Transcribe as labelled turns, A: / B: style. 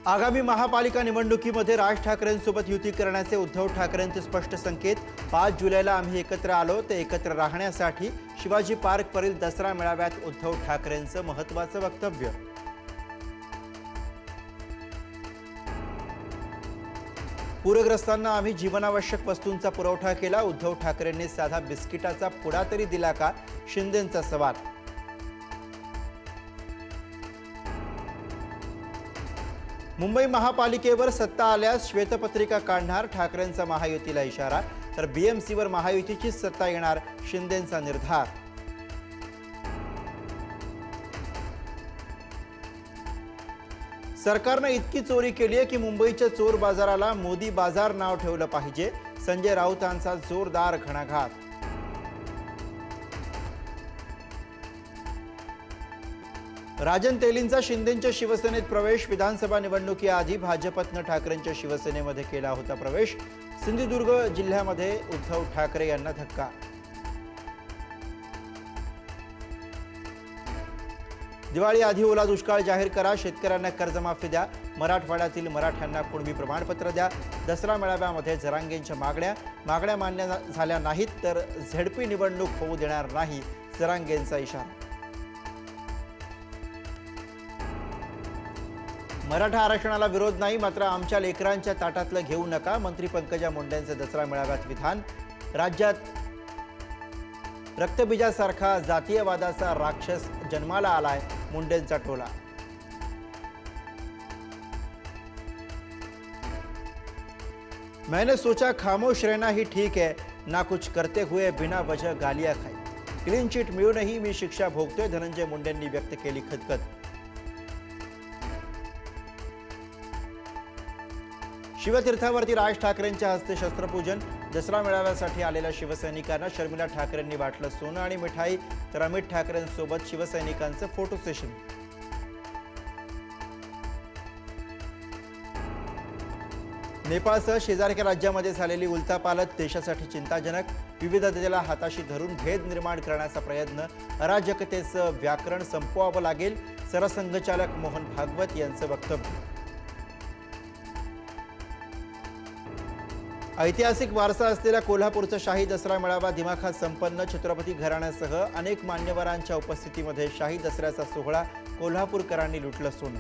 A: आगामी महापालिका निवडणुकीमध्ये राज ठाकरेंसोबत युती करण्याचे उद्धव ठाकरेंचे स्पष्ट संकेत। 5 जुलैला आम्ही एकत्र आलो ते एकत्र राहण्यासाठी। शिवाजी पार्कवरील दसरा मेळाव्यात उद्धव ठाकरेंचं महत्त्वाचं वक्तव्य। पूरग्रस्तांना आम्ही जीवनावश्यक वस्तूंचा पुरवठा केला। उद्धव ठाकरेंनी साधा बिस्किटाचा पुडा तरी दिला का? शिंदेंचा सवाल। मुंबई महापालिकेवर सत्ता आल्यास श्वेतपत्रिका काढणार, ठाकरेंचा महायुतीला इशारा। तर बीएमसीवर महायुतीचीच सत्ता येणार, शिंदेंचा निर्धार। सरकारने इतकी चोरी केली आहे की मुंबईच्या चोर बाजाराला मोदी बाजार नाव ठेवलं पाहिजे, संजय राऊतांचा जोरदार घणाघात। राजन तेलींचा शिंदेंच्या शिवसेनेत प्रवेश। विधानसभा निवडणुकीआधी भाजपने ठाकरेंच्या शिवसेनेमध्ये केला होता प्रवेश। सिंधुदुर्ग जिल्ह्यामध्ये उद्धव ठाकरे यांना धक्का। दिवाळी आधी ओला दुष्काळ जाहीर करा, शेतकऱ्यांना कर्जमाफी द्या, मराठवाड्यातील मराठ्यांना कुणबी प्रमाणपत्र द्या। दसरा मेळाव्यामध्ये जरांगेंच्या मागण्या मान्य झाल्या नाहीत तर झेडपी निवडणूक होऊ देणार नाही, जरांगेंचा इशारा। मराठा आरक्षणाला विरोध नाही, मात्र आमच्या लेकरांच्या ताटातलं घेऊ नका, मंत्री पंकजा मुंडेंचे दसरा मेळाव्यात विधान। राज्यात रक्तबीजासारखा जातीयवादाचा राक्षस जन्माला आलाय, मुंडेंचा टोला। मैंने सोचा खामोश रहना ही ठीक है, ना कुछ करते हुए बिना वजह गालियां खाई। क्लीन चिट मिळूनही मी शिक्षा भोगतोय, धनंजय मुंडेंनी व्यक्त केली खदखद। शिवतीर्थावरती राज ठाकरेंच्या हस्ते शस्त्रपूजन। दसरा मेळाव्यासाठी आलेल्या शिवसैनिकांना शर्मिला ठाकरेंनी वाटलं सोनं आणि मिठाई, तर अमित ठाकरेंसोबत शिवसैनिकांचं फोटो सेशन। नेपाळसह शेजारच्या राज्यामध्ये झालेली उलथापालथ देशासाठी चिंताजनक। विविधतेला हाताशी धरून भेद निर्माण करण्याचा प्रयत्न, अराजकतेचं व्याकरण संपवावं लागेल, सरसंघचालक मोहन भागवत यांचं वक्तव्य। ऐतिहासिक वारसा असलेला कोल्हापूरचा शाही दसरा मेळावा दिमाखात संपन्न। छत्रपती घराण्यासह अनेक मान्यवरांच्या उपस्थितीमध्ये शाही दसऱ्याचा सोहळा, कोल्हापूरकरांनी लुटलं सोनं।